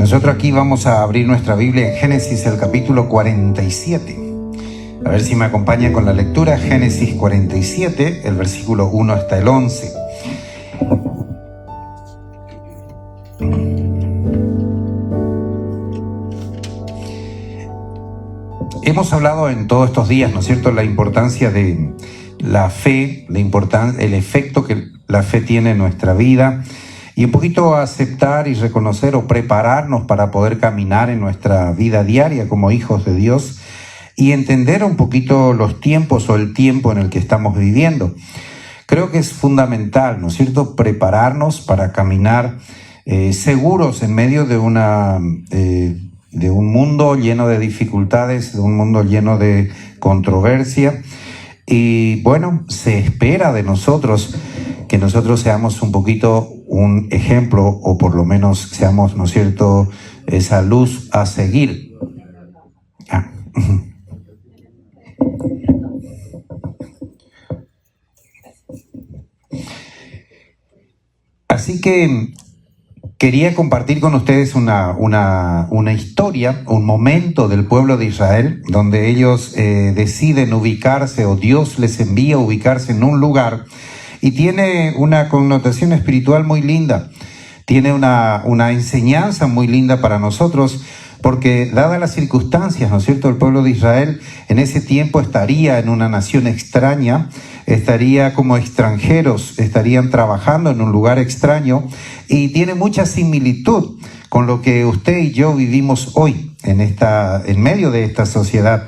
Nosotros aquí vamos a abrir nuestra Biblia en Génesis, el capítulo 47. A ver si me acompaña con la lectura. Génesis 47, el versículo 1 hasta el 11. Hemos hablado en todos estos días, ¿no es cierto?, la importancia de la fe, el efecto que la fe tiene en nuestra vida, y un poquito aceptar y reconocer o prepararnos para poder caminar en nuestra vida diaria como hijos de Dios y entender un poquito los tiempos o el tiempo en el que estamos viviendo. Creo que es fundamental, ¿no es cierto?, prepararnos para caminar seguros en medio de un mundo lleno de dificultades, de un mundo lleno de controversia. Y bueno, se espera de nosotros que nosotros seamos un poquito un ejemplo, o por lo menos seamos, ¿no es cierto?, esa luz a seguir. Así que quería compartir con ustedes una historia, un momento del pueblo de Israel, donde ellos deciden ubicarse, o Dios les envía a ubicarse en un lugar, y tiene una connotación espiritual muy linda, tiene una enseñanza muy linda para nosotros, porque dadas las circunstancias, ¿no es cierto?, el pueblo de Israel en ese tiempo estaría en una nación extraña, estaría como extranjeros, estarían trabajando en un lugar extraño, y tiene mucha similitud con lo que usted y yo vivimos hoy en medio de esta sociedad.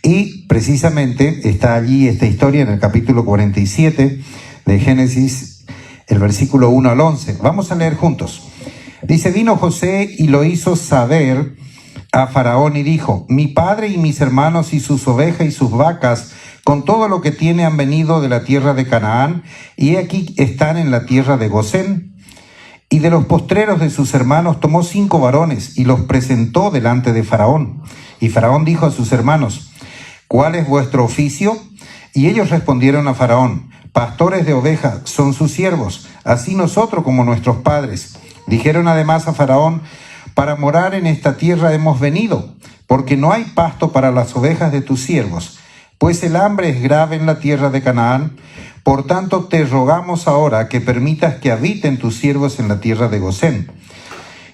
Y precisamente está allí esta historia en el capítulo 47 de Génesis, el versículo 1 al 11. Vamos a leer juntos. Dice: vino José y lo hizo saber a Faraón y dijo: mi padre y mis hermanos y sus ovejas y sus vacas con todo lo que tiene han venido de la tierra de Canaán, y aquí están en la tierra de Gosén. Y de los postreros de sus hermanos tomó 5 varones y los presentó delante de Faraón. Y Faraón dijo a sus hermanos: ¿cuál es vuestro oficio? Y ellos respondieron a Faraón: pastores de ovejas son sus siervos, así nosotros como nuestros padres. Dijeron además a Faraón: para morar en esta tierra hemos venido, porque no hay pasto para las ovejas de tus siervos, pues el hambre es grave en la tierra de Canaán. Por tanto te rogamos ahora que permitas que habiten tus siervos en la tierra de Gosén.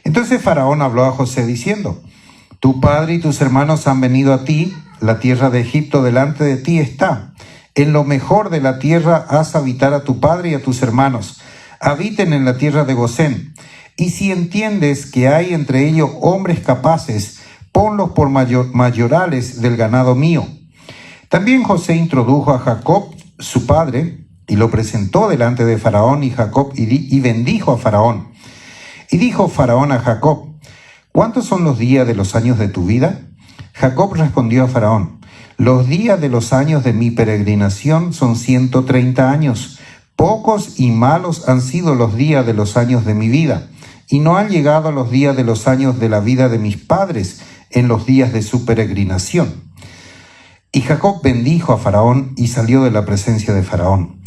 Entonces Faraón habló a José diciendo: tu padre y tus hermanos han venido a ti, la tierra de Egipto delante de ti está. En lo mejor de la tierra haz habitar a tu padre y a tus hermanos. Habiten en la tierra de Gosén. Y si entiendes que hay entre ellos hombres capaces, ponlos por mayorales del ganado mío. También José introdujo a Jacob, su padre, y lo presentó delante de Faraón y Jacob, y bendijo a Faraón. Y dijo Faraón a Jacob: ¿cuántos son los días de los años de tu vida? Jacob respondió a Faraón: los días de los años de mi peregrinación son 130 años. Pocos y malos han sido los días de los años de mi vida, y no han llegado a los días de los años de la vida de mis padres en los días de su peregrinación. Y Jacob bendijo a Faraón y salió de la presencia de Faraón.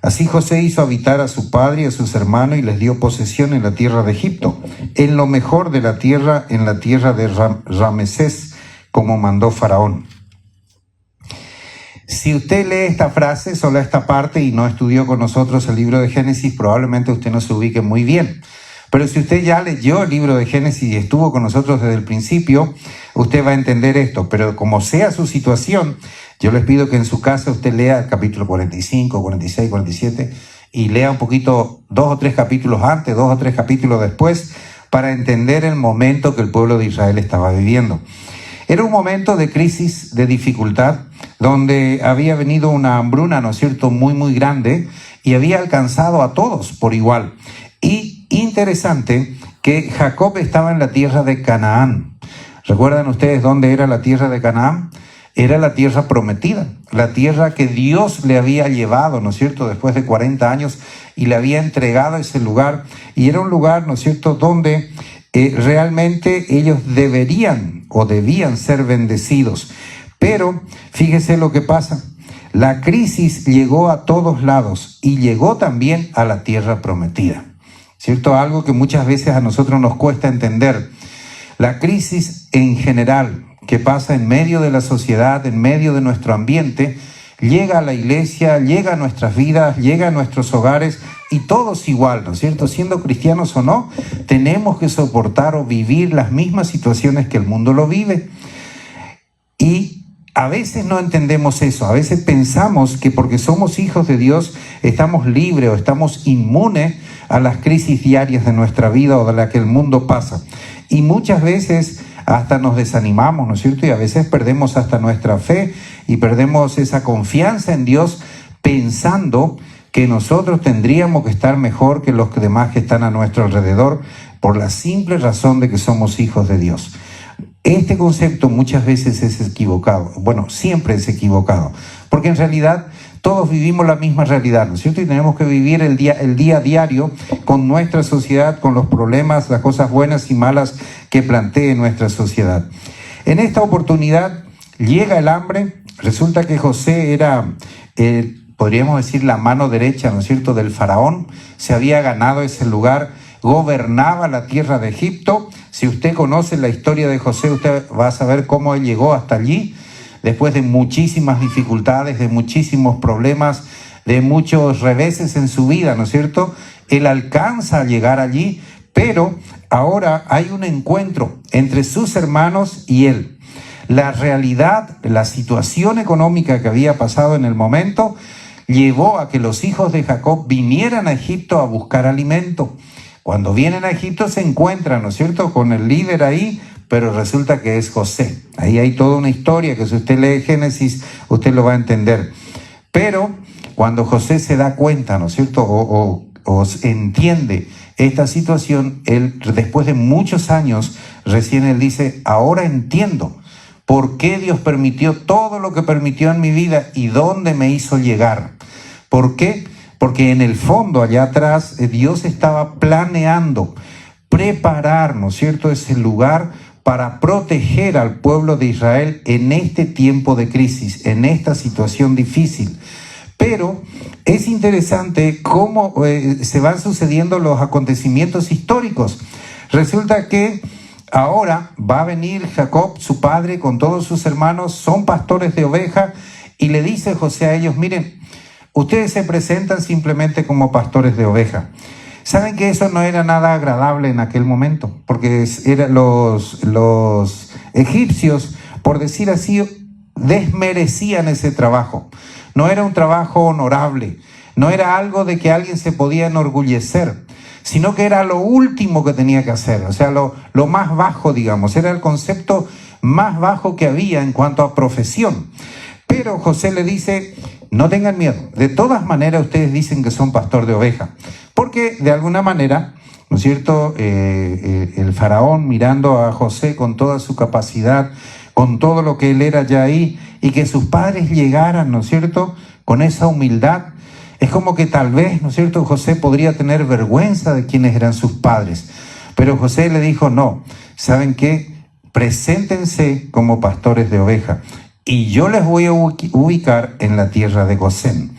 Así José hizo habitar a su padre y a sus hermanos y les dio posesión en la tierra de Egipto, en lo mejor de la tierra, en la tierra de Ramesés, como mandó Faraón. Si usted lee esta frase, solo esta parte, y no estudió con nosotros el libro de Génesis, probablemente usted no se ubique muy bien. Pero si usted ya leyó el libro de Génesis y estuvo con nosotros desde el principio, usted va a entender esto. Pero como sea su situación, yo les pido que en su casa usted lea el capítulo 45, 46, 47 y lea un poquito 2 o 3 capítulos antes, 2 o 3 capítulos después, para entender el momento que el pueblo de Israel estaba viviendo. Era un momento de crisis, de dificultad, donde había venido una hambruna, ¿no es cierto?, muy, muy grande, y había alcanzado a todos por igual. Y interesante que Jacob estaba en la tierra de Canaán. ¿Recuerdan ustedes dónde era la tierra de Canaán? Era la tierra prometida, la tierra que Dios le había llevado, ¿no es cierto?, después de 40 años, y le había entregado ese lugar. Y era un lugar, ¿no es cierto?, donde realmente ellos debían ser bendecidos. Pero fíjese lo que pasa. La crisis llegó a todos lados y llegó también a la tierra prometida. ¿Cierto? Algo que muchas veces a nosotros nos cuesta entender. La crisis en general que pasa en medio de la sociedad, en medio de nuestro ambiente, llega a la iglesia, llega a nuestras vidas, llega a nuestros hogares y todos igual, ¿no es cierto? Siendo cristianos o no, tenemos que soportar o vivir las mismas situaciones que el mundo lo vive. Y a veces no entendemos eso, a veces pensamos que porque somos hijos de Dios estamos libres o estamos inmunes a las crisis diarias de nuestra vida o de la que el mundo pasa. Y muchas veces hasta nos desanimamos, ¿no es cierto? Y a veces perdemos hasta nuestra fe y perdemos esa confianza en Dios pensando que nosotros tendríamos que estar mejor que los demás que están a nuestro alrededor por la simple razón de que somos hijos de Dios. Este concepto muchas veces es equivocado, bueno, siempre es equivocado, porque en realidad todos vivimos la misma realidad, ¿no es cierto? Y tenemos que vivir el día a diario con nuestra sociedad, con los problemas, las cosas buenas y malas que plantee nuestra sociedad. En esta oportunidad llega el hambre, resulta que José era, podríamos decir, la mano derecha, ¿no es cierto?, del faraón, se había ganado ese lugar, gobernaba la tierra de Egipto. Si usted conoce la historia de José, usted va a saber cómo él llegó hasta allí, después de muchísimas dificultades, de muchísimos problemas, de muchos reveses en su vida, ¿no es cierto? Él alcanza a llegar allí, pero ahora hay un encuentro entre sus hermanos y él. La realidad, la situación económica que había pasado en el momento, llevó a que los hijos de Jacob vinieran a Egipto a buscar alimento. Cuando vienen a Egipto se encuentran, ¿no es cierto?, con el líder ahí, pero resulta que es José. Ahí hay toda una historia que si usted lee Génesis, usted lo va a entender. Pero cuando José se da cuenta, ¿no es cierto?, o entiende esta situación, él, después de muchos años, recién él dice, ahora entiendo por qué Dios permitió todo lo que permitió en mi vida y dónde me hizo llegar. ¿Por qué? Porque en el fondo, allá atrás, Dios estaba planeando preparar, ¿no es cierto?, ese lugar para proteger al pueblo de Israel en este tiempo de crisis, en esta situación difícil. Pero es interesante cómo se van sucediendo los acontecimientos históricos. Resulta que ahora va a venir Jacob, su padre, con todos sus hermanos, son pastores de oveja, y le dice José a ellos, miren, ustedes se presentan simplemente como pastores de oveja. Saben que eso no era nada agradable en aquel momento, porque los egipcios, por decir así, desmerecían ese trabajo. No era un trabajo honorable, no era algo de que alguien se podía enorgullecer, sino que era lo último que tenía que hacer, o sea, lo más bajo, digamos, era el concepto más bajo que había en cuanto a profesión. Pero José le dice, no tengan miedo, de todas maneras ustedes dicen que son pastor de oveja, porque de alguna manera, ¿no es cierto?, el faraón mirando a José con toda su capacidad, con todo lo que él era ya ahí, y que sus padres llegaran, ¿no es cierto?, con esa humildad, es como que tal vez, ¿no es cierto?, José podría tener vergüenza de quienes eran sus padres. Pero José le dijo, no, ¿saben qué? Preséntense como pastores de oveja y yo les voy a ubicar en la tierra de Gosén.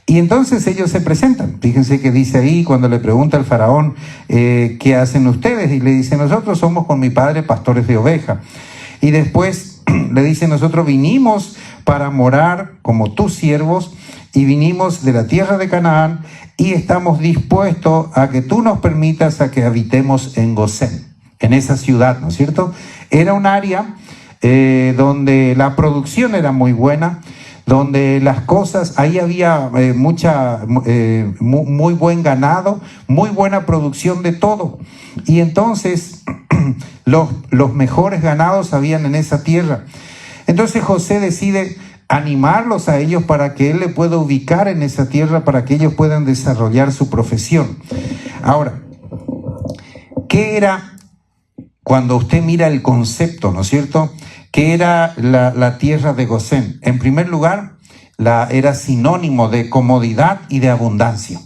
Y entonces ellos se presentan. Fíjense que dice ahí, cuando le pregunta al faraón, ¿qué hacen ustedes? Y le dice, nosotros somos con mi padre pastores de oveja. Y después le dice, nosotros vinimos para morar como tus siervos y vinimos de la tierra de Canaán y estamos dispuestos a que tú nos permitas a que habitemos en Gosén, en esa ciudad, ¿no es cierto? Era un área donde la producción era muy buena, donde las cosas, ahí había muy buen ganado, muy buena producción de todo. Y entonces los mejores ganados habían en esa tierra. Entonces José decide animarlos a ellos para que él le pueda ubicar en esa tierra, para que ellos puedan desarrollar su profesión. Ahora, ¿qué era cuando usted mira el concepto, ¿no es cierto? ¿Qué era la tierra de Gosén? En primer lugar, era sinónimo de comodidad y de abundancia.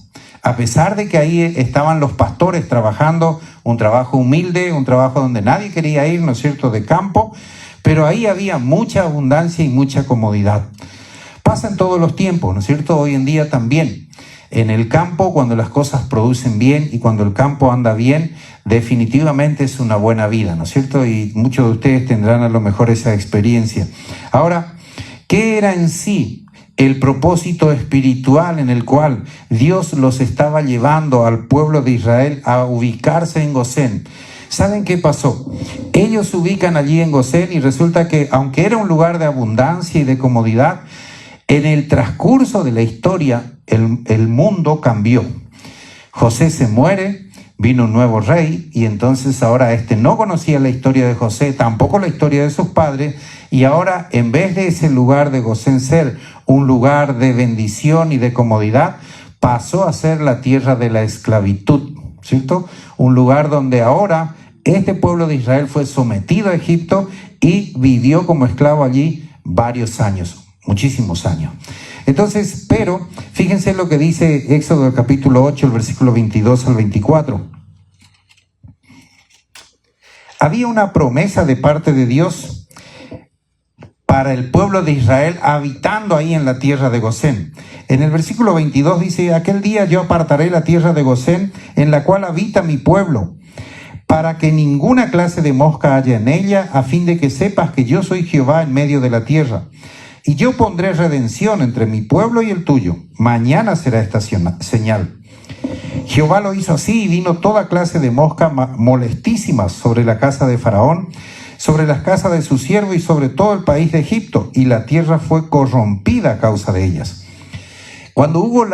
A pesar de que ahí estaban los pastores trabajando, un trabajo humilde, un trabajo donde nadie quería ir, ¿no es cierto?, de campo, pero ahí había mucha abundancia y mucha comodidad. Pasa en todos los tiempos, ¿no es cierto?, hoy en día también. En el campo, cuando las cosas producen bien y cuando el campo anda bien, definitivamente es una buena vida, ¿no es cierto? Y muchos de ustedes tendrán a lo mejor esa experiencia. Ahora, ¿qué era en sí el propósito espiritual en el cual Dios los estaba llevando al pueblo de Israel a ubicarse en Gosén? ¿Saben qué pasó? Ellos se ubican allí en Gosén y resulta que, aunque era un lugar de abundancia y de comodidad, en el transcurso de la historia, el mundo cambió. José se muere, vino un nuevo rey, y entonces ahora no conocía la historia de José, tampoco la historia de sus padres, y ahora en vez de ese lugar de Gosén ser un lugar de bendición y de comodidad, pasó a ser la tierra de la esclavitud, ¿cierto? Un lugar donde ahora este pueblo de Israel fue sometido a Egipto y vivió como esclavo allí varios años. Muchísimos años. Entonces, pero fíjense lo que dice Éxodo capítulo 8, el versículo 22 al 24. Había una promesa de parte de Dios para el pueblo de Israel habitando ahí en la tierra de Gosén. En el versículo 22 dice: aquel día yo apartaré la tierra de Gosén en la cual habita mi pueblo, para que ninguna clase de mosca haya en ella, a fin de que sepas que yo soy Jehová en medio de la tierra. Y yo pondré redención entre mi pueblo y el tuyo. Mañana será esta señal. Jehová lo hizo así, y vino toda clase de moscas molestísimas sobre la casa de Faraón, sobre las casas de su siervo y sobre todo el país de Egipto, y la tierra fue corrompida a causa de ellas. Cuando hubo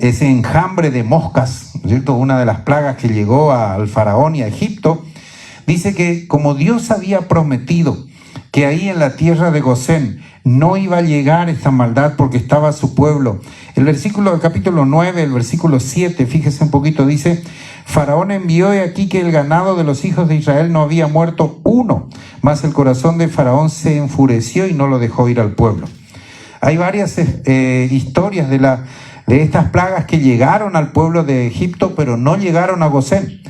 ese enjambre de moscas, ¿cierto?, una de las plagas que llegó al Faraón y a Egipto, dice que como Dios había prometido que ahí en la tierra de Gosén no iba a llegar esta maldad porque estaba su pueblo. El versículo del capítulo 9, el versículo 7, fíjese un poquito, dice: Faraón envió aquí que el ganado de los hijos de Israel no había muerto uno, mas el corazón de Faraón se enfureció y no lo dejó ir al pueblo. Hay varias historias de estas plagas que llegaron al pueblo de Egipto, pero no llegaron a Gosén.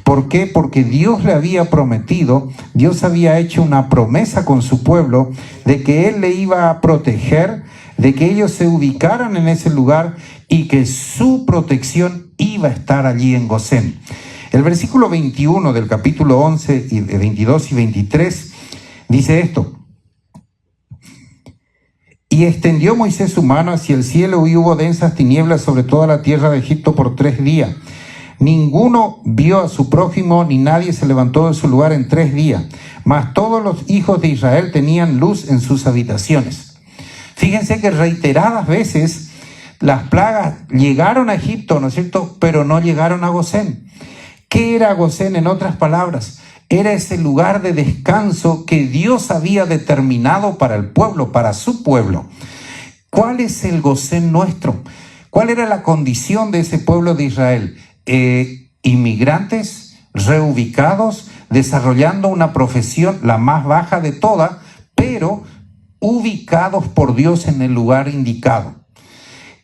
¿Por qué? Porque Dios le había prometido, Dios había hecho una promesa con su pueblo de que Él le iba a proteger, de que ellos se ubicaran en ese lugar y que su protección iba a estar allí en Gosén. El versículo 21 del capítulo 11, y 22 y 23, dice esto: y extendió Moisés su mano hacia el cielo, y hubo densas tinieblas sobre toda la tierra de Egipto por 3 días. Ninguno vio a su prójimo, ni nadie se levantó de su lugar en 3 días. Mas todos los hijos de Israel tenían luz en sus habitaciones. Fíjense que reiteradas veces las plagas llegaron a Egipto, ¿no es cierto?, pero no llegaron a Gosén. ¿Qué era Gosén? En otras palabras, era ese lugar de descanso que Dios había determinado para el pueblo, para su pueblo. ¿Cuál es el Gosén nuestro? ¿Cuál era la condición de ese pueblo de Israel? Inmigrantes, reubicados, desarrollando una profesión, la más baja de todas, pero ubicados por Dios en el lugar indicado.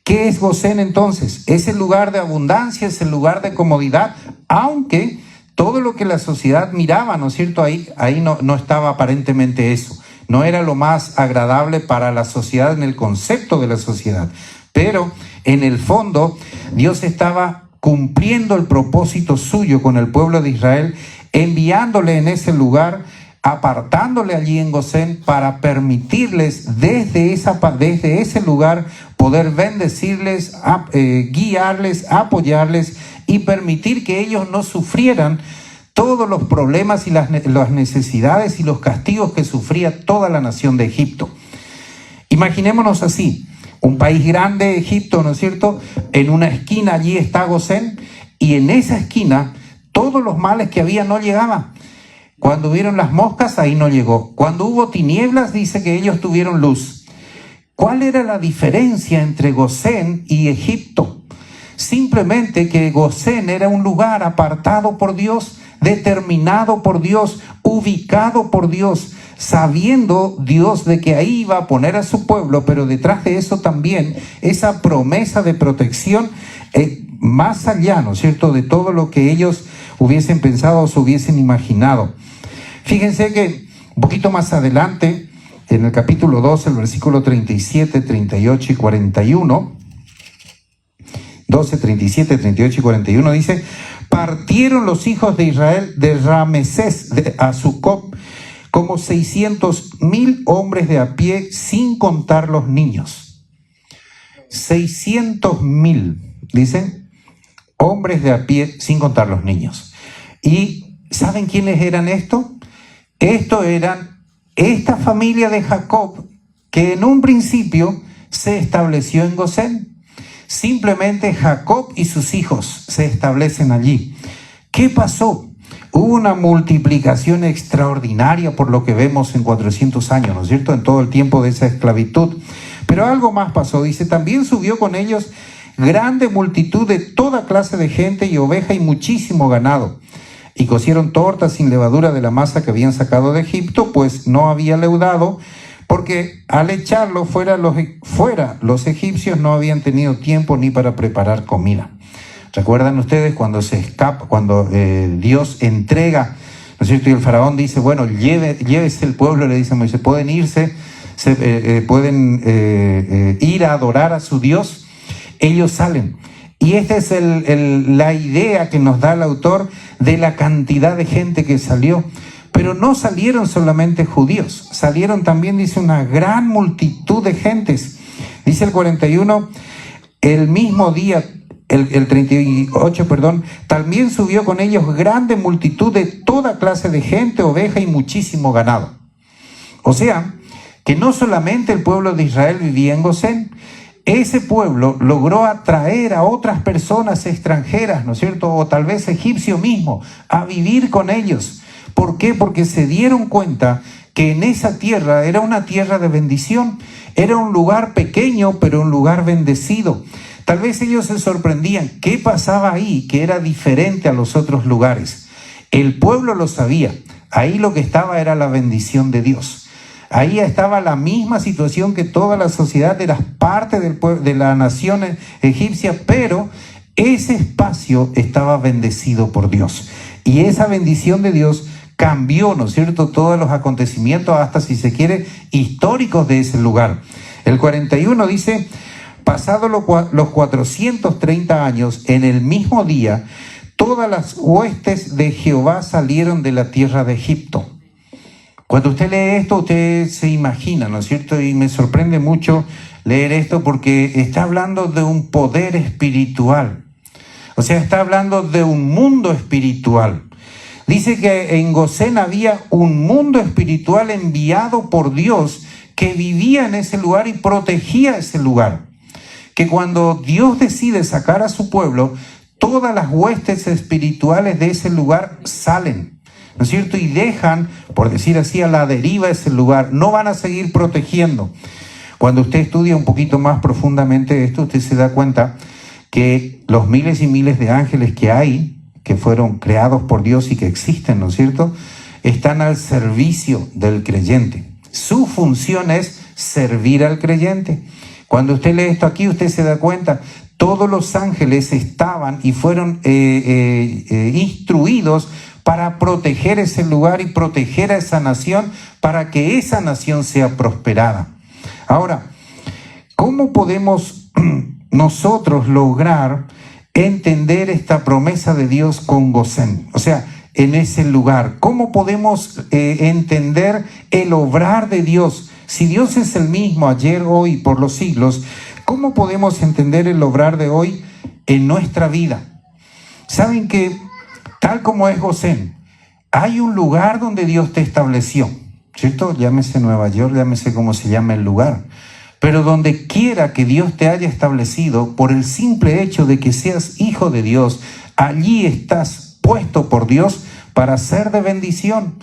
¿Qué es Gosén entonces? Es el lugar de abundancia, es el lugar de comodidad, aunque todo lo que la sociedad miraba, ¿no es cierto? Ahí no estaba aparentemente eso. No era lo más agradable para la sociedad en el concepto de la sociedad. Pero en el fondo, Dios estaba cumpliendo el propósito suyo con el pueblo de Israel, enviándole en ese lugar, apartándole allí en Gosén para permitirles desde ese lugar poder bendecirles, guiarles, apoyarles y permitir que ellos no sufrieran todos los problemas y las necesidades y los castigos que sufría toda la nación de Egipto. Imaginémonos así: un país grande, Egipto, ¿no es cierto? En una esquina allí está Gosén, y en esa esquina todos los males que había no llegaban. Cuando hubieron las moscas, ahí no llegó. Cuando hubo tinieblas, dice que ellos tuvieron luz. ¿Cuál era la diferencia entre Gosén y Egipto? Simplemente que Gosén era un lugar apartado por Dios, determinado por Dios, ubicado por Dios, sabiendo Dios de que ahí iba a poner a su pueblo, pero detrás de eso también esa promesa de protección más allá, ¿no es cierto?, de todo lo que ellos hubiesen pensado o se hubiesen imaginado. Fíjense que un poquito más adelante, en el capítulo 2, el versículo 37, 38 y 41, 12, 37, 38 y 41 dice: partieron los hijos de Israel de Ramesés a Sucot como 600.000 hombres de a pie, sin contar los niños. 600.000, dicen, hombres de a pie, sin contar los niños. ¿Y saben quiénes eran estos? Estos eran esta familia de Jacob, que en un principio se estableció en Gosén. Simplemente Jacob y sus hijos se establecen allí. ¿Qué pasó? Hubo una multiplicación extraordinaria por lo que vemos en 400 años, ¿no es cierto? En todo el tiempo de esa esclavitud. Pero algo más pasó. Dice: también subió con ellos grande multitud de toda clase de gente y oveja y muchísimo ganado. Y cocieron tortas sin levadura de la masa que habían sacado de Egipto, pues no había leudado, porque al echarlo fuera los egipcios no habían tenido tiempo ni para preparar comida. ¿Recuerdan ustedes cuando se escapa, cuando Dios entrega, ¿no es cierto? Y el faraón dice: bueno, llévese el pueblo, le dice a Moisés, pueden irse, pueden ir a adorar a su Dios. Ellos salen. Y esta es la idea que nos da el autor de la cantidad de gente que salió. Pero no salieron solamente judíos, salieron también, dice, una gran multitud de gentes. Dice el 41, el mismo día, el 38, perdón, también subió con ellos grande multitud de toda clase de gente, oveja y muchísimo ganado. O sea, que no solamente el pueblo de Israel vivía en Gosén, ese pueblo logró atraer a otras personas extranjeras, ¿no es cierto? O tal vez egipcio mismo, a vivir con ellos. ¿Por qué? Porque se dieron cuenta que en esa tierra era una tierra de bendición, era un lugar pequeño, pero un lugar bendecido. Tal vez ellos se sorprendían, ¿qué pasaba ahí que era diferente a los otros lugares? El pueblo lo sabía, ahí lo que estaba era la bendición de Dios. Ahí estaba la misma situación que toda la sociedad, era parte de la nación egipcia, pero ese espacio estaba bendecido por Dios. Y esa bendición de Dios cambió, ¿no es cierto?, todos los acontecimientos, hasta si se quiere, históricos de ese lugar. El 41 dice: pasados los 430 años, en el mismo día, todas las huestes de Jehová salieron de la tierra de Egipto. Cuando usted lee esto, usted se imagina, ¿no es cierto? Y me sorprende mucho leer esto porque está hablando de un poder espiritual. O sea, está hablando de un mundo espiritual. Dice que en Gosén había un mundo espiritual enviado por Dios que vivía en ese lugar y protegía ese lugar. Que cuando Dios decide sacar a su pueblo, todas las huestes espirituales de ese lugar salen, ¿no es cierto? Y dejan, por decir así, a la deriva ese lugar. No van a seguir protegiendo. Cuando usted estudia un poquito más profundamente esto, usted se da cuenta que los miles y miles de ángeles que hay, que fueron creados por Dios y que existen, ¿no es cierto?, están al servicio del creyente. Su función es servir al creyente. Cuando usted lee esto aquí, usted se da cuenta, todos los ángeles estaban y fueron instruidos para proteger ese lugar y proteger a esa nación, para que esa nación sea prosperada. Ahora, ¿cómo podemos nosotros lograr entender esta promesa de Dios con Gosén? O sea, en ese lugar, ¿cómo podemos entender el obrar de Dios? Si Dios es el mismo ayer, hoy, por los siglos, ¿cómo podemos entender el obrar de hoy en nuestra vida? Saben que, tal como es Gosén, hay un lugar donde Dios te estableció, ¿cierto? Llámese Nueva York, llámese como se llame el lugar. Pero donde quiera que Dios te haya establecido, por el simple hecho de que seas hijo de Dios, allí estás puesto por Dios para ser de bendición.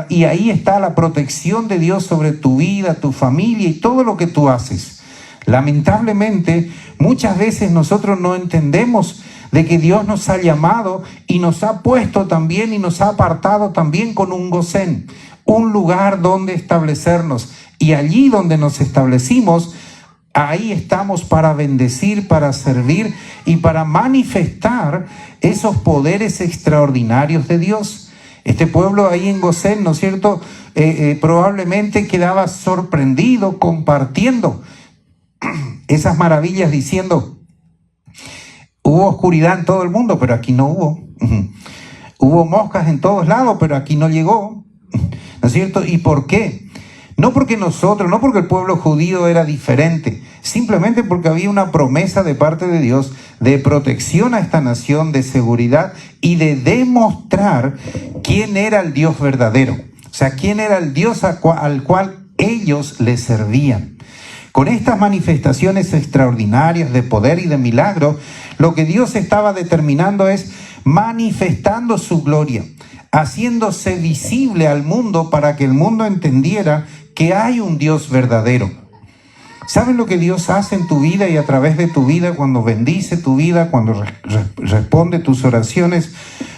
Y ahí está la protección de Dios sobre tu vida, tu familia y todo lo que tú haces. Lamentablemente, muchas veces nosotros no entendemos de que Dios nos ha llamado y nos ha puesto también y nos ha apartado también con un Gosén, un lugar donde establecernos. Y allí donde nos establecimos, ahí estamos para bendecir, para servir y para manifestar esos poderes extraordinarios de Dios. Este pueblo ahí en Gosén, ¿no es cierto?, probablemente quedaba sorprendido compartiendo esas maravillas, diciendo: Hubo oscuridad en todo el mundo, pero aquí no hubo. Hubo moscas en todos lados, pero aquí no llegó. ¿No es cierto? ¿Y por qué? No porque nosotros, no porque el pueblo judío era diferente, simplemente porque había una promesa de parte de Dios de protección a esta nación, de seguridad y de demostrar quién era el Dios verdadero. O sea, quién era el Dios al cual ellos le servían. Con estas manifestaciones extraordinarias de poder y de milagro, lo que Dios estaba determinando es manifestando su gloria, haciéndose visible al mundo para que el mundo entendiera que hay un Dios verdadero. ¿Saben lo que Dios hace en tu vida y a través de tu vida cuando bendice tu vida, cuando responde tus oraciones,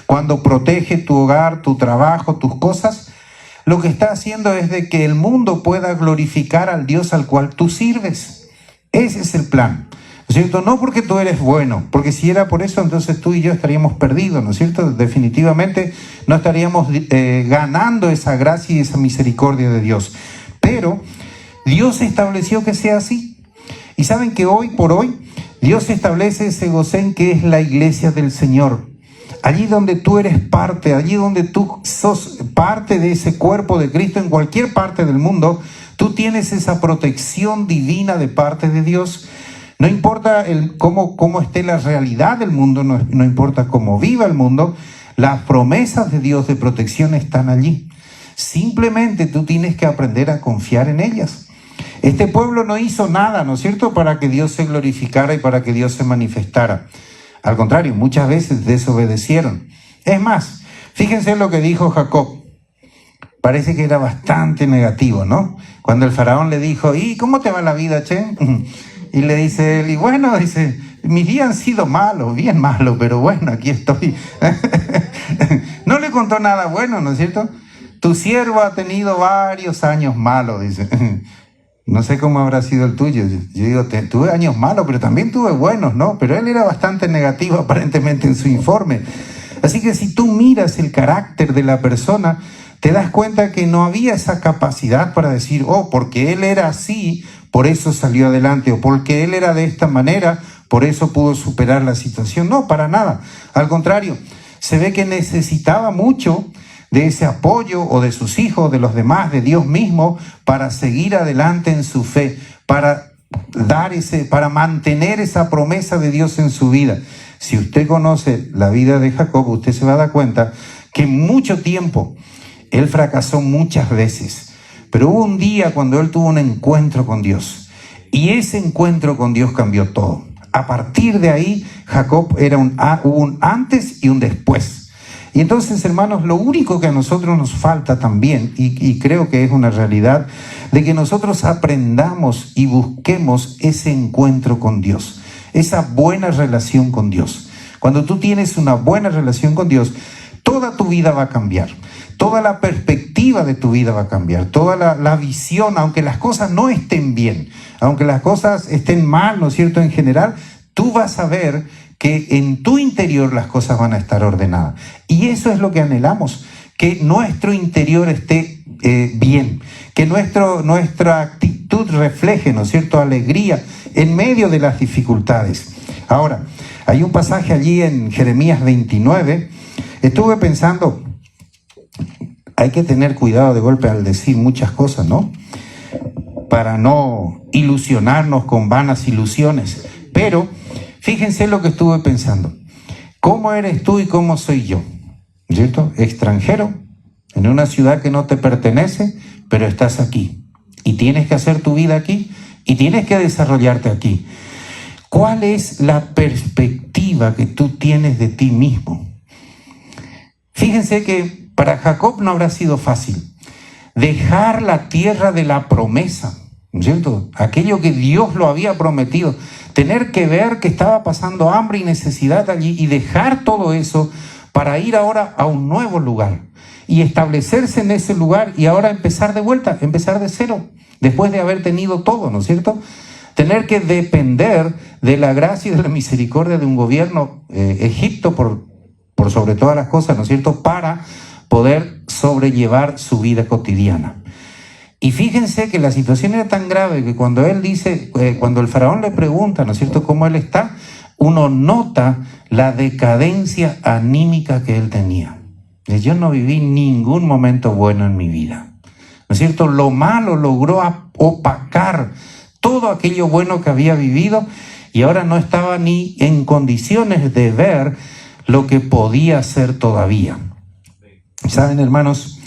cuando protege tu hogar, tu trabajo, tus cosas? Lo que está haciendo es de que el mundo pueda glorificar al Dios al cual tú sirves. Ese es el plan, ¿no es cierto? No porque tú eres bueno, porque si era por eso, entonces tú y yo estaríamos perdidos, ¿no es cierto? Definitivamente no estaríamos ganando esa gracia y esa misericordia de Dios. Pero Dios estableció que sea así. Y saben que hoy por hoy Dios establece ese Gosén que es la iglesia del Señor. Allí donde tú eres parte, allí donde tú sos parte de ese cuerpo de Cristo en cualquier parte del mundo, tú tienes esa protección divina de parte de Dios. No importa cómo esté la realidad del mundo, no importa cómo viva el mundo, las promesas de Dios de protección están allí. Simplemente tú tienes que aprender a confiar en ellas. Este pueblo no hizo nada, ¿no es cierto?, para que Dios se glorificara y para que Dios se manifestara. Al contrario, muchas veces desobedecieron. Es más, fíjense lo que dijo Jacob. Parece que era bastante negativo, ¿no? Cuando el faraón le dijo, ¿y cómo te va la vida, che? Y le dice él, y bueno, dice, mis días han sido malos, bien malos, pero bueno, aquí estoy. No le contó nada bueno, ¿no es cierto? Tu siervo ha tenido varios años malos, dice. No sé cómo habrá sido el tuyo. Yo digo, tuve años malos, pero también tuve buenos, ¿no? Pero él era bastante negativo aparentemente en su informe. Así que si tú miras el carácter de la persona, te das cuenta que no había esa capacidad para decir, oh, porque él era así, por eso salió adelante, o porque él era de esta manera, por eso pudo superar la situación. No, para nada. Al contrario, se ve que necesitaba mucho de ese apoyo o de sus hijos, de los demás, de Dios mismo, para seguir adelante en su fe, para mantener esa promesa de Dios en su vida. Si usted conoce la vida de Jacob, usted se va a dar cuenta que mucho tiempo él fracasó muchas veces, pero hubo un día cuando él tuvo un encuentro con Dios, y ese encuentro con Dios cambió todo. A partir de ahí, Jacob hubo un antes y un después. Y entonces, hermanos, lo único que a nosotros nos falta también, y creo que es una realidad, de que nosotros aprendamos y busquemos ese encuentro con Dios, esa buena relación con Dios. Cuando tú tienes una buena relación con Dios, toda tu vida va a cambiar, toda la perspectiva de tu vida va a cambiar, toda la visión, aunque las cosas no estén bien, aunque las cosas estén mal, ¿no es cierto?, en general, tú vas a ver que en tu interior las cosas van a estar ordenadas. Y eso es lo que anhelamos, que nuestro interior esté bien, que nuestra actitud refleje, ¿no es cierto?, alegría en medio de las dificultades. Ahora, hay un pasaje allí en Jeremías 29, estuve pensando, hay que tener cuidado de golpe al decir muchas cosas, ¿no?, para no ilusionarnos con vanas ilusiones, pero fíjense lo que estuve pensando. ¿Cómo eres tú y cómo soy yo? ¿Cierto? Extranjero, en una ciudad que no te pertenece, pero estás aquí. Y tienes que hacer tu vida aquí, y tienes que desarrollarte aquí. ¿Cuál es la perspectiva que tú tienes de ti mismo? Fíjense que para Jacob no habrá sido fácil dejar la tierra de la promesa, ¿no es cierto? Aquello que Dios lo había prometido. Tener que ver que estaba pasando hambre y necesidad allí y dejar todo eso para ir ahora a un nuevo lugar y establecerse en ese lugar y ahora empezar de vuelta, empezar de cero, después de haber tenido todo, ¿no es cierto? Tener que depender de la gracia y de la misericordia de un gobierno egipto por sobre todas las cosas, ¿no es cierto?, para poder sobrellevar su vida cotidiana. Y fíjense que la situación era tan grave que cuando él dice, cuando el faraón le pregunta, ¿no es cierto?, cómo él está, uno nota la decadencia anímica que él tenía. Yo no viví ningún momento bueno en mi vida, ¿no es cierto? Lo malo logró opacar todo aquello bueno que había vivido y ahora no estaba ni en condiciones de ver lo que podía hacer todavía. ¿Saben, hermanos?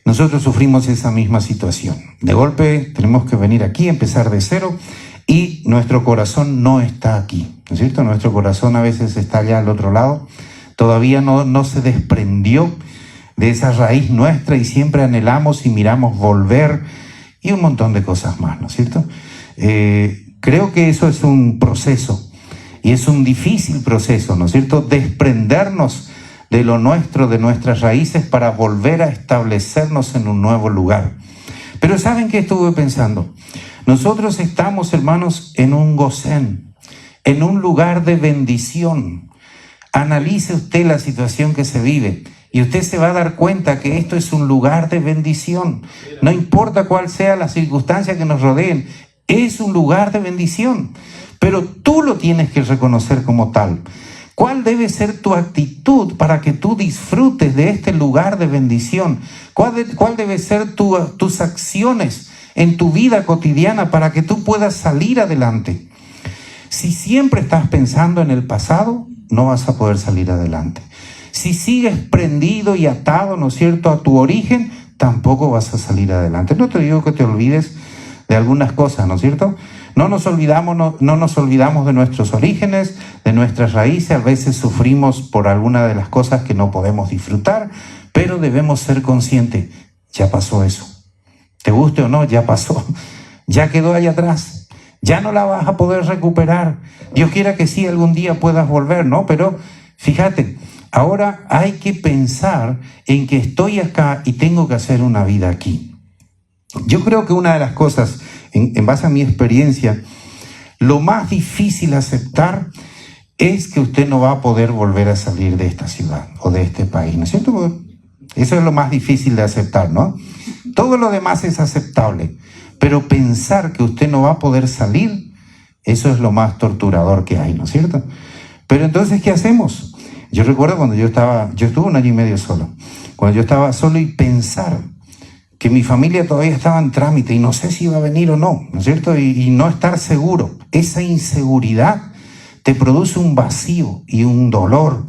Nosotros sufrimos esa misma situación. De golpe tenemos que venir aquí, empezar de cero, y nuestro corazón no está aquí, ¿no es cierto? Nuestro corazón a veces está allá al otro lado, todavía no se desprendió de esa raíz nuestra y siempre anhelamos y miramos volver y un montón de cosas más, ¿no es cierto? Creo que eso es un proceso y es un difícil proceso, ¿no es cierto? Desprendernos de lo nuestro, de nuestras raíces, para volver a establecernos en un nuevo lugar. Pero ¿saben qué estuve pensando? Nosotros estamos, hermanos, en un Gosén, en un lugar de bendición. Analice usted la situación que se vive y usted se va a dar cuenta que esto es un lugar de bendición. No importa cuál sea la circunstancia que nos rodeen, es un lugar de bendición. Pero tú lo tienes que reconocer como tal. ¿Cuál debe ser tu actitud para que tú disfrutes de este lugar de bendición? ¿Cuál debe ser tus acciones en tu vida cotidiana para que tú puedas salir adelante? Si siempre estás pensando en el pasado, no vas a poder salir adelante. Si sigues prendido y atado, ¿no es cierto?, a tu origen, tampoco vas a salir adelante. No te digo que te olvides de algunas cosas, ¿no es cierto? No nos olvidamos de nuestros orígenes, de nuestras raíces. A veces sufrimos por alguna de las cosas que no podemos disfrutar, pero debemos ser conscientes, ya pasó eso. Te guste o no, ya pasó. Ya quedó allá atrás. Ya no la vas a poder recuperar. Dios quiera que sí, algún día puedas volver, ¿no? Pero fíjate, ahora hay que pensar en que estoy acá y tengo que hacer una vida aquí. Yo creo que una de las cosas, en base a mi experiencia, lo más difícil aceptar es que usted no va a poder volver a salir de esta ciudad o de este país, ¿no es cierto? Eso es lo más difícil de aceptar, ¿no? Todo lo demás es aceptable, pero pensar que usted no va a poder salir, eso es lo más torturador que hay, ¿no es cierto? Pero entonces, ¿qué hacemos? Yo recuerdo cuando yo estuve 1 año y medio solo, cuando yo estaba solo y pensar que mi familia todavía estaba en trámite y no sé si iba a venir o no, ¿no es cierto? Y no estar seguro. Esa inseguridad te produce un vacío y un dolor,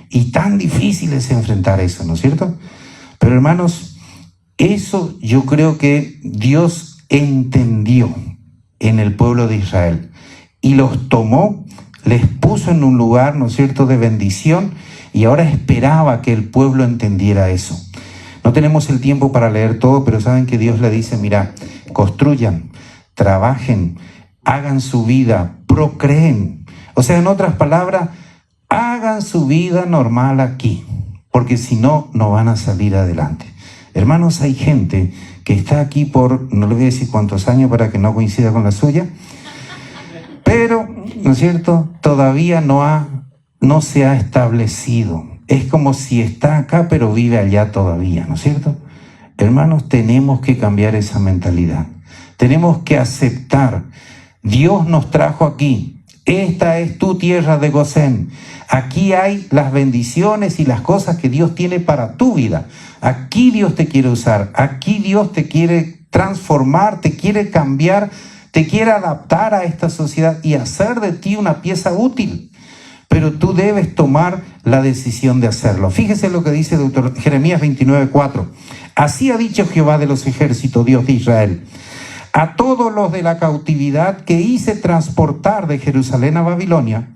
y tan difícil es enfrentar eso, ¿no es cierto? Pero hermanos, eso yo creo que Dios entendió en el pueblo de Israel y los tomó, les puso en un lugar, ¿no es cierto?, de bendición, y ahora esperaba que el pueblo entendiera eso. No tenemos el tiempo para leer todo, pero saben que Dios le dice, mira, construyan, trabajen, hagan su vida, procreen. O sea, en otras palabras, hagan su vida normal aquí, porque si no, no van a salir adelante. Hermanos, hay gente que está aquí por, no le voy a decir cuántos años para que no coincida con la suya, pero, ¿no es cierto?, todavía no se ha establecido. Es como si está acá, pero vive allá todavía, ¿no es cierto? Hermanos, tenemos que cambiar esa mentalidad. Tenemos que aceptar. Dios nos trajo aquí. Esta es tu tierra de Gosén. Aquí hay las bendiciones y las cosas que Dios tiene para tu vida. Aquí Dios te quiere usar. Aquí Dios te quiere transformar, te quiere cambiar, te quiere adaptar a esta sociedad y hacer de ti una pieza útil. Pero tú debes tomar la decisión de hacerlo. Fíjese lo que dice Jeremías 29:4. Así ha dicho Jehová de los ejércitos, Dios de Israel: a todos los de la cautividad que hice transportar de Jerusalén a Babilonia,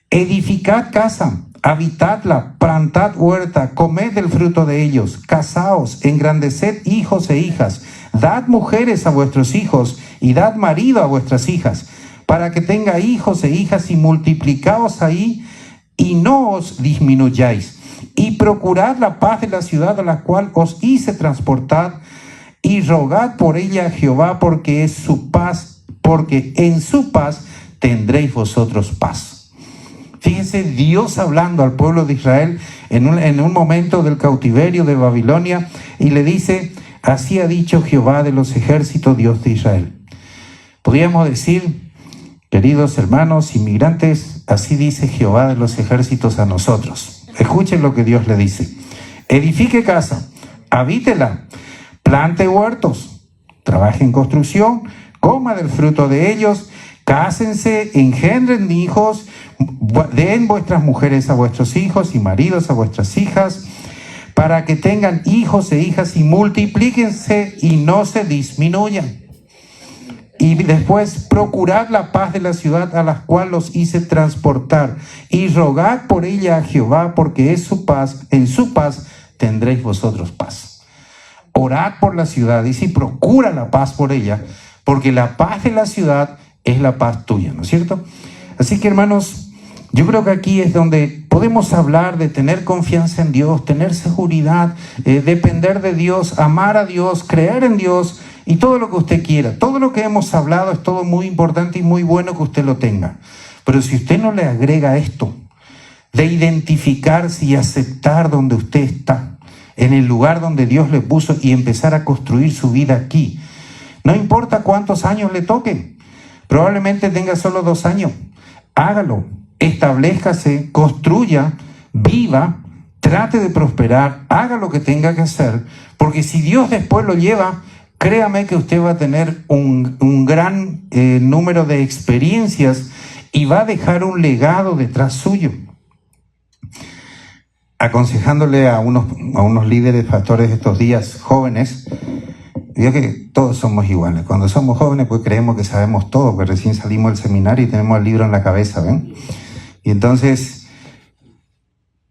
edificad casa, habitadla, plantad huerta, comed del fruto de ellos, casaos, engrandeced hijos e hijas, dad mujeres a vuestros hijos y dad marido a vuestras hijas, para que tenga hijos e hijas, y multiplicaos ahí y no os disminuyáis, y procurad la paz de la ciudad a la cual os hice transportar, y rogad por ella a Jehová, porque es su paz, porque en su paz tendréis vosotros paz. Fíjense, Dios hablando al pueblo de Israel en un momento del cautiverio de Babilonia, y le dice: Así ha dicho Jehová de los ejércitos, Dios de Israel. Podríamos decir, queridos hermanos inmigrantes, así dice Jehová de los ejércitos a nosotros. Escuchen lo que Dios le dice. Edifique casa, habítela, plante huertos, trabaje en construcción, coma del fruto de ellos, cásense, engendren hijos, den vuestras mujeres a vuestros hijos y maridos a vuestras hijas, para que tengan hijos e hijas y multiplíquense y no se disminuyan. Y después procurad la paz de la ciudad a la cual los hice transportar y rogad por ella a Jehová, porque es su paz, en su paz tendréis vosotros paz. Orad por la ciudad, dice, y procura la paz por ella, porque la paz de la ciudad es la paz tuya, ¿no es cierto? Así que, hermanos, yo creo que aquí es donde podemos hablar de tener confianza en Dios, tener seguridad, depender de Dios, amar a Dios, creer en Dios y todo lo que usted quiera. Todo lo que hemos hablado es todo muy importante y muy bueno que usted lo tenga. Pero si usted no le agrega esto de identificarse y aceptar donde usted está, en el lugar donde Dios le puso, y empezar a construir su vida aquí, no importa cuántos años le toquen, probablemente tenga solo 2 años, hágalo. Establezcase, construya, viva, trate de prosperar, haga lo que tenga que hacer, porque si Dios después lo lleva, créame que usted va a tener un gran número de experiencias y va a dejar un legado detrás suyo. Aconsejándole a unos líderes, pastores estos días, jóvenes, digo que todos somos iguales. Cuando somos jóvenes, pues creemos que sabemos todo, que recién salimos del seminario y tenemos el libro en la cabeza, ¿ven? Y entonces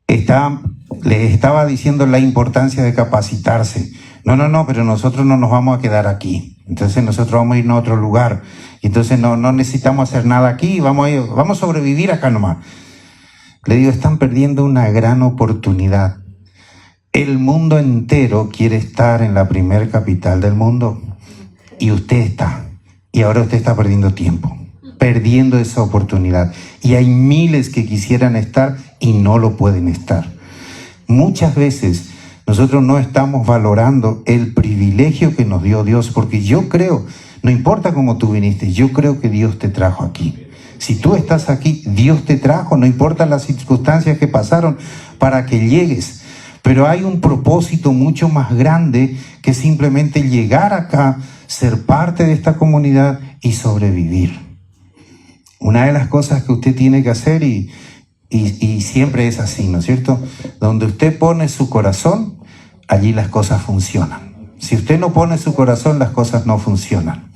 les estaba diciendo la importancia de capacitarse. No, pero nosotros no nos vamos a quedar aquí. Entonces nosotros vamos a irnos a otro lugar. Y entonces no necesitamos hacer nada aquí, vamos a sobrevivir acá nomás. Le digo, están perdiendo una gran oportunidad. El mundo entero quiere estar en la primer capital del mundo. Y usted está. Y ahora usted está perdiendo tiempo, perdiendo esa oportunidad. Y hay miles que quisieran estar y no lo pueden estar. Muchas veces nosotros no estamos valorando el privilegio que nos dio Dios, porque yo creo, no importa cómo tú viniste, yo creo que Dios te trajo aquí. Si tú estás aquí, Dios te trajo, no importa las circunstancias que pasaron para que llegues. Pero hay un propósito mucho más grande que simplemente llegar acá, ser parte de esta comunidad y sobrevivir. Una de las cosas que usted tiene que hacer, y siempre es así, ¿no es cierto? Donde usted pone su corazón, allí las cosas funcionan. Si usted no pone su corazón, las cosas no funcionan.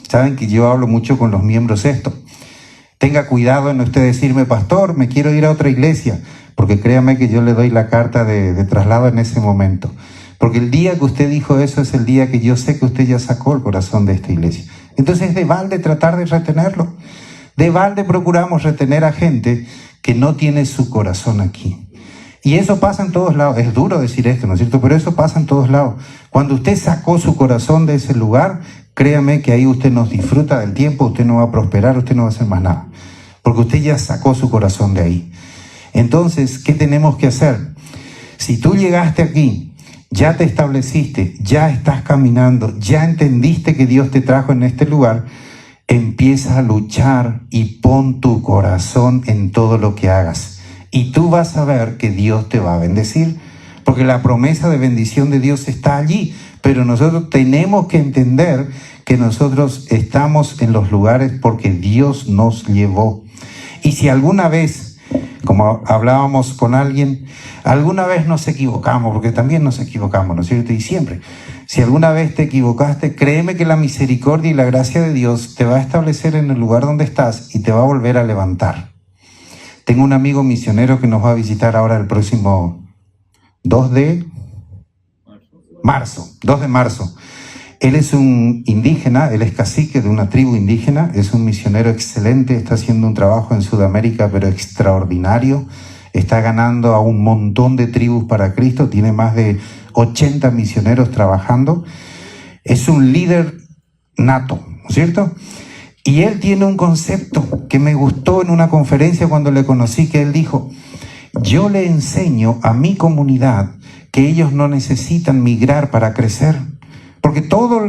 Saben que yo hablo mucho con los miembros esto. Tenga cuidado en usted decirme, pastor, me quiero ir a otra iglesia, porque créame que yo le doy la carta de traslado en ese momento. Porque el día que usted dijo eso es el día que yo sé que usted ya sacó el corazón de esta iglesia. Entonces es de balde tratar de retenerlo. De balde procuramos retener a gente que no tiene su corazón aquí. Y eso pasa en todos lados. Es duro decir esto, ¿no es cierto? Pero eso pasa en todos lados. Cuando usted sacó su corazón de ese lugar, créame que ahí usted no disfruta del tiempo, usted no va a prosperar, usted no va a hacer más nada. Porque usted ya sacó su corazón de ahí. Entonces, ¿qué tenemos que hacer? Si tú llegaste aquí, ya te estableciste, ya estás caminando, ya entendiste que Dios te trajo en este lugar, empieza a luchar y pon tu corazón en todo lo que hagas. Y tú vas a ver que Dios te va a bendecir, porque la promesa de bendición de Dios está allí. Pero nosotros tenemos que entender que nosotros estamos en los lugares porque Dios nos llevó. Y si alguna vez, como hablábamos con alguien, alguna vez nos equivocamos, porque también nos equivocamos, ¿no es cierto? Y siempre, si alguna vez te equivocaste, créeme que la misericordia y la gracia de Dios te va a establecer en el lugar donde estás y te va a volver a levantar. Tengo un amigo misionero que nos va a visitar ahora el próximo 2 de marzo. Él es un indígena, él es cacique de una tribu indígena, es un misionero excelente, está haciendo un trabajo en Sudamérica, pero extraordinario. Está ganando a un montón de tribus para Cristo, tiene más de 80 misioneros trabajando. Es un líder nato, ¿no es cierto? Y él tiene un concepto que me gustó en una conferencia cuando le conocí, que él dijo, yo le enseño a mi comunidad que ellos no necesitan migrar para crecer, Porque todo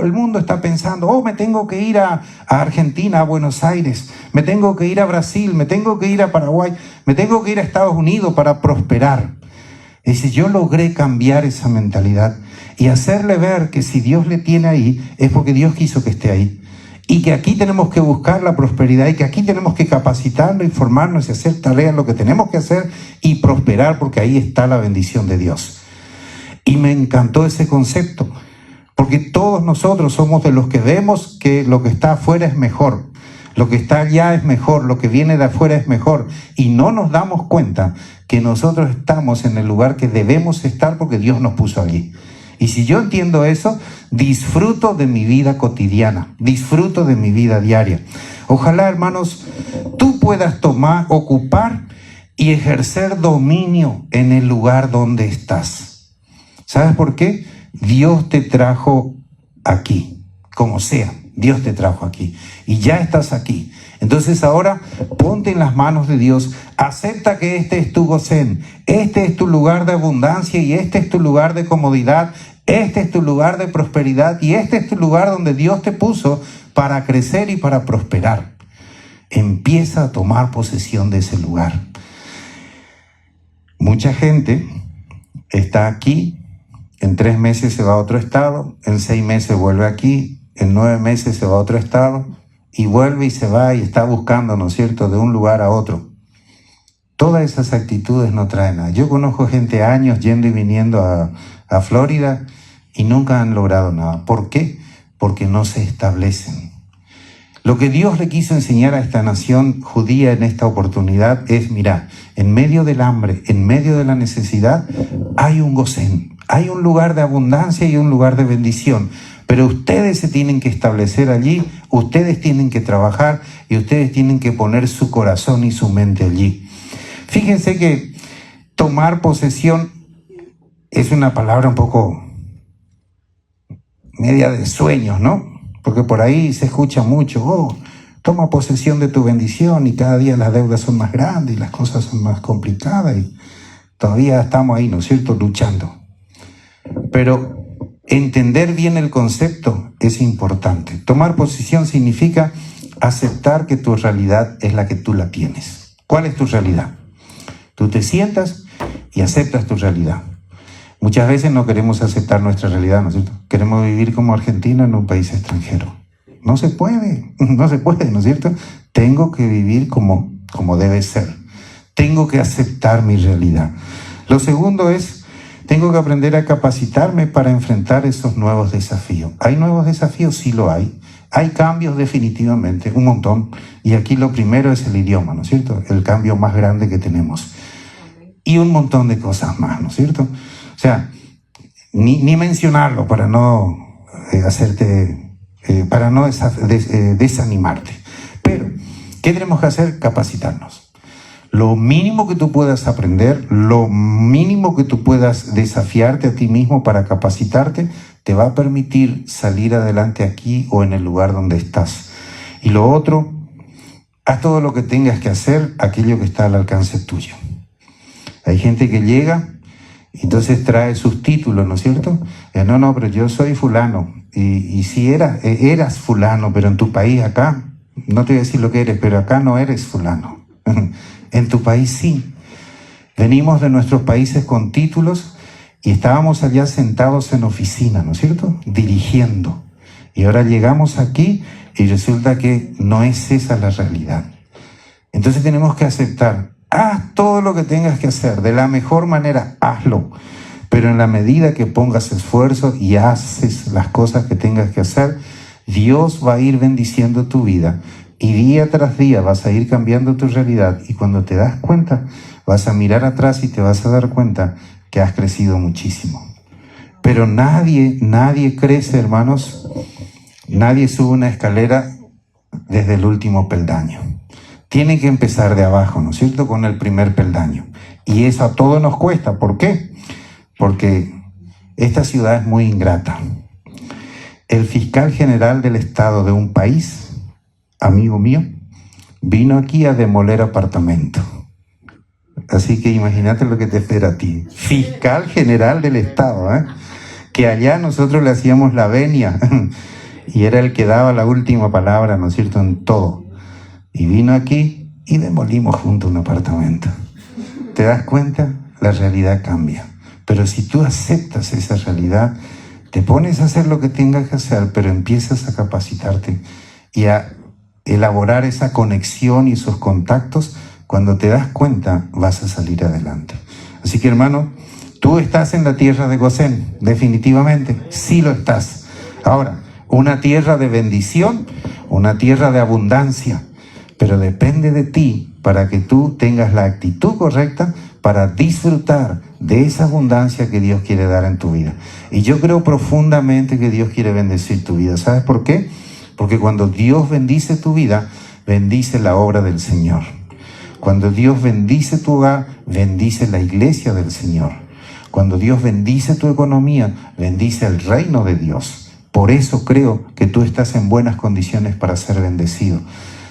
el mundo está pensando, oh, me tengo que ir a Argentina, a Buenos Aires, me tengo que ir a Brasil, me tengo que ir a Paraguay, me tengo que ir a Estados Unidos para prosperar. Y si yo logré cambiar esa mentalidad y hacerle ver que si Dios le tiene ahí, es porque Dios quiso que esté ahí. Y que aquí tenemos que buscar la prosperidad y que aquí tenemos que capacitarnos, informarnos y hacer tareas, lo que tenemos que hacer y prosperar, porque ahí está la bendición de Dios. Y me encantó ese concepto, porque todos nosotros somos de los que vemos que lo que está afuera es mejor, lo que está allá es mejor, lo que viene de afuera es mejor, y no nos damos cuenta que nosotros estamos en el lugar que debemos estar porque Dios nos puso allí. Y si yo entiendo eso, disfruto de mi vida cotidiana, disfruto de mi vida diaria. Ojalá, hermanos, tú puedas ocupar y ejercer dominio en el lugar donde estás. ¿Sabes por qué? Dios te trajo aquí, como sea, Dios te trajo aquí y ya estás aquí. Entonces ahora ponte en las manos de Dios, acepta que este es tu Gosén, este es tu lugar de abundancia y este es tu lugar de comodidad, este es tu lugar de prosperidad y este es tu lugar donde Dios te puso para crecer y para prosperar. Empieza a tomar posesión de ese lugar. Mucha gente está aquí, en 3 meses se va a otro estado, en 6 meses vuelve aquí, en 9 meses se va a otro estado y vuelve y se va y está buscando, ¿no es cierto?, de un lugar a otro. Todas esas actitudes no traen nada. Yo conozco gente años yendo y viniendo a Florida y nunca han logrado nada. ¿Por qué? Porque no se establecen. Lo que Dios le quiso enseñar a esta nación judía en esta oportunidad es, mira, en medio del hambre, en medio de la necesidad, hay un Gosén, hay un lugar de abundancia y un lugar de bendición. Pero ustedes se tienen que establecer allí, ustedes tienen que trabajar y ustedes tienen que poner su corazón y su mente allí. Fíjense que tomar posesión es una palabra un poco media de sueños, ¿no? Porque por ahí se escucha mucho, oh, toma posesión de tu bendición y cada día las deudas son más grandes y las cosas son más complicadas y todavía estamos ahí, ¿no es cierto?, luchando. Pero entender bien el concepto es importante. Tomar posesión significa aceptar que tu realidad es la que tú la tienes. ¿Cuál es tu realidad? Tú te sientas y aceptas tu realidad. Muchas veces no queremos aceptar nuestra realidad, ¿no es cierto? Queremos vivir como argentinos en un país extranjero. No se puede, ¿no es cierto? Tengo que vivir como debe ser. Tengo que aceptar mi realidad. Lo segundo es, tengo que aprender a capacitarme para enfrentar esos nuevos desafíos. ¿Hay nuevos desafíos? Sí lo hay. Hay cambios definitivamente, un montón. Y aquí lo primero es el idioma, ¿no es cierto? El cambio más grande que tenemos. Y un montón de cosas más, ¿no es cierto? O sea, ni mencionarlo para no desanimarte. Pero, ¿qué tenemos que hacer? Capacitarnos. Lo mínimo que tú puedas aprender, lo mínimo que tú puedas desafiarte a ti mismo para capacitarte, te va a permitir salir adelante aquí o en el lugar donde estás. Y lo otro, haz todo lo que tengas que hacer, aquello que está al alcance tuyo. Hay gente que llega, entonces trae sus títulos, ¿no es cierto? No, pero yo soy fulano. Y si eras fulano, pero en tu país acá, no te voy a decir lo que eres, pero acá no eres fulano. En tu país sí. Venimos de nuestros países con títulos y estábamos allá sentados en oficina, ¿no es cierto?, dirigiendo. Y ahora llegamos aquí y resulta que no es esa la realidad. Entonces tenemos que aceptar. Haz todo lo que tengas que hacer, de la mejor manera, hazlo. Pero en la medida que pongas esfuerzo y haces las cosas que tengas que hacer, Dios va a ir bendiciendo tu vida. Y día tras día vas a ir cambiando tu realidad. Y cuando te das cuenta, vas a mirar atrás y te vas a dar cuenta que has crecido muchísimo. Pero nadie crece, hermanos. Nadie sube una escalera desde el último peldaño. Tiene que empezar de abajo, ¿no es cierto?, con el primer peldaño. Y eso a todos nos cuesta. ¿Por qué? Porque esta ciudad es muy ingrata. El fiscal general del estado de un país, amigo mío, vino aquí a demoler apartamento. Así que imagínate lo que te espera a ti. Fiscal general del estado, ¿eh? que allá nosotros le hacíamos la venia y era el que daba la última palabra, ¿no es cierto?, en todo. Y vino aquí y demolimos juntos un apartamento. ¿Te das cuenta? La realidad cambia. Pero si tú aceptas esa realidad, te pones a hacer lo que tengas que hacer, pero empiezas a capacitarte y a elaborar esa conexión y esos contactos, cuando te das cuenta vas a salir adelante. Así que, hermano, tú estás en la tierra de Gosén, definitivamente, sí lo estás. Ahora, una tierra de bendición, una tierra de abundancia, pero depende de ti para que tú tengas la actitud correcta para disfrutar de esa abundancia que Dios quiere dar en tu vida. Y yo creo profundamente que Dios quiere bendecir tu vida. ¿Sabes por qué? Porque cuando Dios bendice tu vida, bendice la obra del Señor. Cuando Dios bendice tu hogar, bendice la iglesia del Señor. Cuando Dios bendice tu economía, bendice el reino de Dios. Por eso creo que tú estás en buenas condiciones para ser bendecido.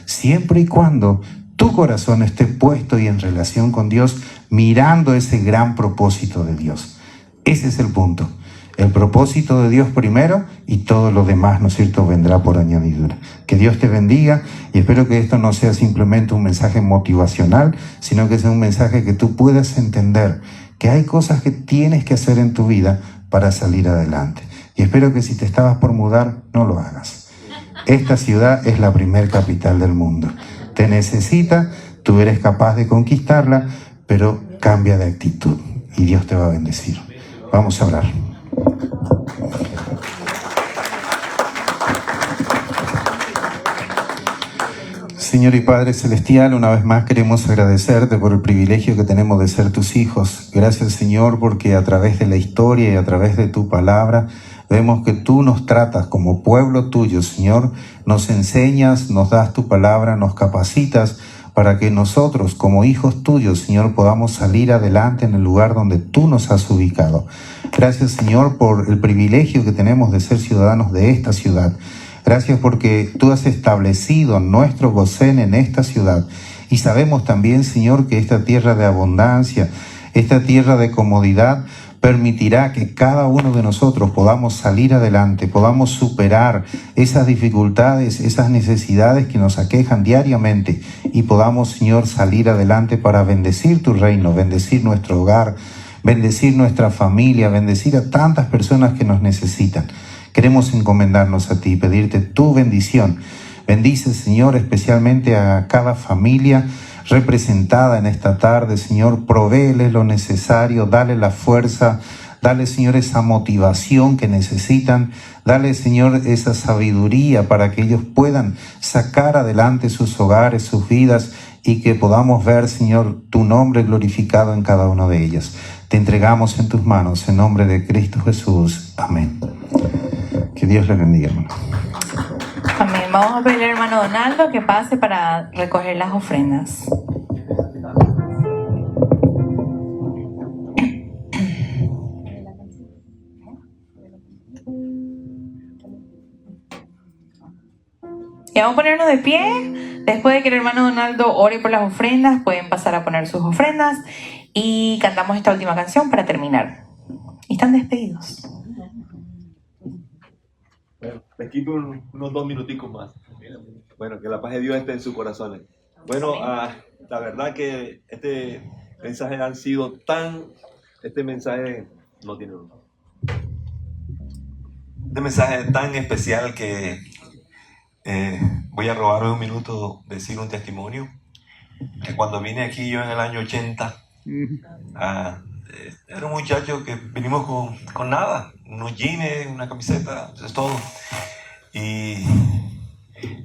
Siempre y cuando tu corazón esté puesto y en relación con Dios, mirando ese gran propósito de Dios. Ese es el punto. El propósito de Dios primero y todo lo demás, ¿no es cierto?, vendrá por añadidura. Que Dios te bendiga y espero que esto no sea simplemente un mensaje motivacional, sino que sea un mensaje que tú puedas entender que hay cosas que tienes que hacer en tu vida para salir adelante. Y espero que si te estabas por mudar, no lo hagas. Esta ciudad es la primer capital del mundo. Te necesita, tú eres capaz de conquistarla, pero cambia de actitud y Dios te va a bendecir. Vamos a orar. Señor y Padre Celestial, una vez más queremos agradecerte por el privilegio que tenemos de ser tus hijos. Gracias, Señor, porque a través de la historia y a través de tu palabra vemos que tú nos tratas como pueblo tuyo, Señor. Nos enseñas, nos das tu palabra, nos capacitas para que nosotros, como hijos tuyos, Señor, podamos salir adelante en el lugar donde tú nos has ubicado. Gracias, Señor, por el privilegio que tenemos de ser ciudadanos de esta ciudad. Gracias porque tú has establecido nuestro Gosén en esta ciudad. Y sabemos también, Señor, que esta tierra de abundancia, esta tierra de comodidad, permitirá que cada uno de nosotros podamos salir adelante, podamos superar esas dificultades, esas necesidades que nos aquejan diariamente y podamos, Señor, salir adelante para bendecir tu reino, bendecir nuestro hogar, bendecir nuestra familia, bendecir a tantas personas que nos necesitan. Queremos encomendarnos a ti, pedirte tu bendición. Bendice, Señor, especialmente a cada familia representada en esta tarde, Señor. Provéeles lo necesario, dale la fuerza, dale, Señor, esa motivación que necesitan. Dale, Señor, esa sabiduría para que ellos puedan sacar adelante sus hogares, sus vidas y que podamos ver, Señor, tu nombre glorificado en cada uno de ellos. Te entregamos en tus manos, en nombre de Cristo Jesús. Amén. Que Dios le bendiga, hermano. Amén. Vamos a pedirle al hermano Donaldo que pase para recoger las ofrendas. Y vamos a ponernos de pie. Después de que el hermano Donaldo ore por las ofrendas, pueden pasar a poner sus ofrendas y cantamos esta última canción para terminar. Y están despedidos. Bueno, les quito unos 2 minuticos más. Bueno, que la paz de Dios esté en sus corazones. Bueno, la verdad que este mensaje han sido este mensaje no tiene nombre. Este mensaje es tan especial que voy a robarme un minuto decir un testimonio. Que cuando vine aquí yo en el año 80, era un muchacho que vinimos con nada, unos jeans, una camiseta, eso es todo. Y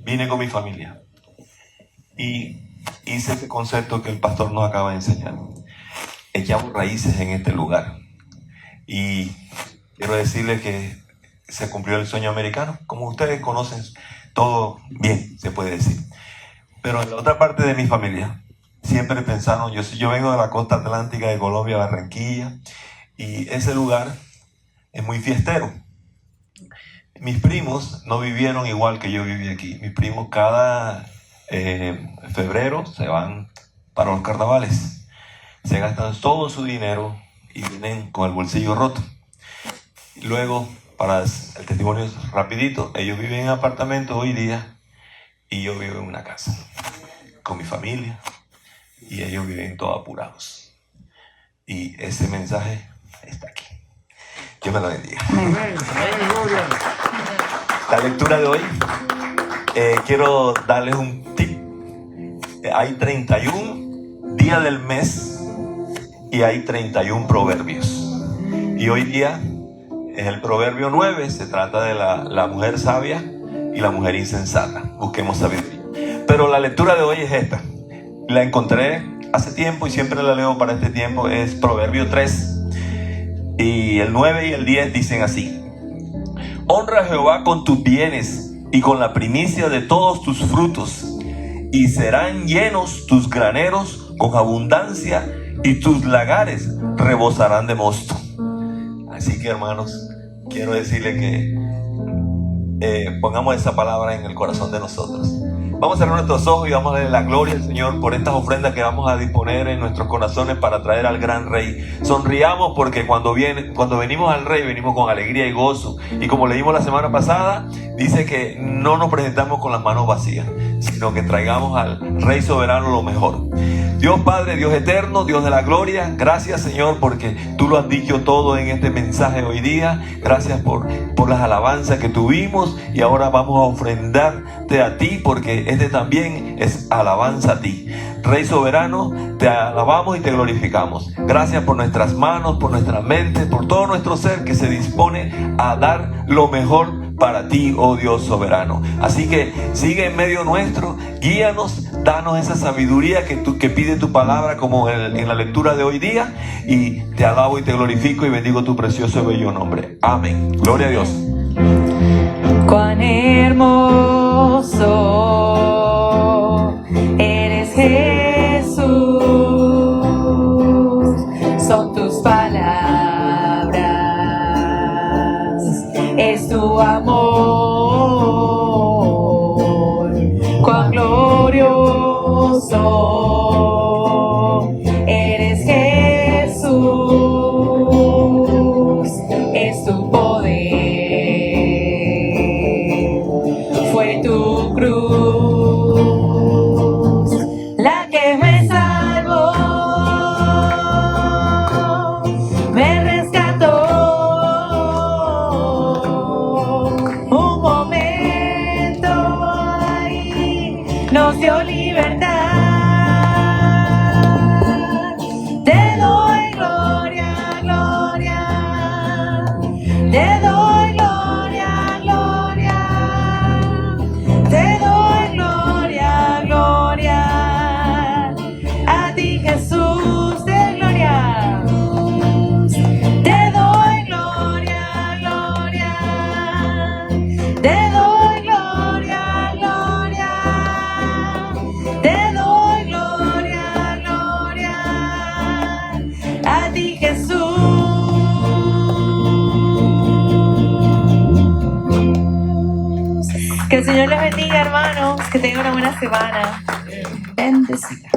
vine con mi familia. Y hice ese concepto que el pastor nos acaba de enseñar. Echamos raíces en este lugar. Y quiero decirles que se cumplió el sueño americano. Como ustedes conocen todo bien, se puede decir. Pero en la otra parte de mi familia, siempre pensaron, yo vengo de la costa atlántica de Colombia, Barranquilla, y ese lugar es muy fiestero. Mis primos no vivieron igual que yo viví aquí. Mis primos cada febrero se van para los carnavales. Se gastan todo su dinero y vienen con el bolsillo roto. luego, para el testimonio rapidito, ellos viven en apartamentos hoy día y yo vivo en una casa con mi familia y ellos viven todos apurados. Y ese mensaje está aquí. Dios me lo bendiga. La lectura de hoy, quiero darles un tip. Hay 31 días del mes y hay 31 proverbios. Y hoy día es el proverbio 9, se trata de la mujer sabia y la mujer insensata. Busquemos sabiduría. Pero la lectura de hoy es esta. La encontré hace tiempo y siempre la leo para este tiempo. Es Proverbio 3. Y el 9 y el 10 dicen así: honra a Jehová con tus bienes y con la primicia de todos tus frutos, y serán llenos tus graneros con abundancia, y tus lagares rebosarán de mosto. Así que, hermanos, quiero decirle que pongamos esa palabra en el corazón de nosotros. Vamos a cerrar nuestros ojos y vamos a darle la gloria al Señor por estas ofrendas que vamos a disponer en nuestros corazones para traer al gran Rey. Sonriamos porque cuando venimos al Rey, venimos con alegría y gozo. Y como leímos la semana pasada, dice que no nos presentamos con las manos vacías, sino que traigamos al Rey soberano lo mejor. Dios Padre, Dios eterno, Dios de la gloria, gracias, Señor, porque tú lo has dicho todo en este mensaje hoy día. Gracias por las alabanzas que tuvimos, y ahora vamos a ofrendarte a ti, porque este también es alabanza a ti. Rey soberano, te alabamos y te glorificamos. Gracias por nuestras manos, por nuestra mente, por todo nuestro ser que se dispone a dar lo mejor para ti, oh Dios soberano. Así que sigue en medio nuestro, guíanos, danos esa sabiduría que pide tu palabra, como en la lectura de hoy día, y te alabo y te glorifico y bendigo tu precioso y bello nombre. Amén. Gloria a Dios. Cuán hermoso eres, Jesús, son tus palabras, es tu amor. Cuán glorioso eres, Jesús, es tu poder. Fue tu cruz la que me salvó, me rescató. Un momento ahí nos dio libertad. Te doy gloria, gloria. Te doy gloria, gloria. Te doy gloria, gloria. A ti, Jesús de gloria. Te doy gloria, gloria. Te doy gloria, gloria. Te doy gloria, gloria. A ti, Jesús. Que el Señor les bendiga, hermanos. Que tengan una buena semana. Bendecida.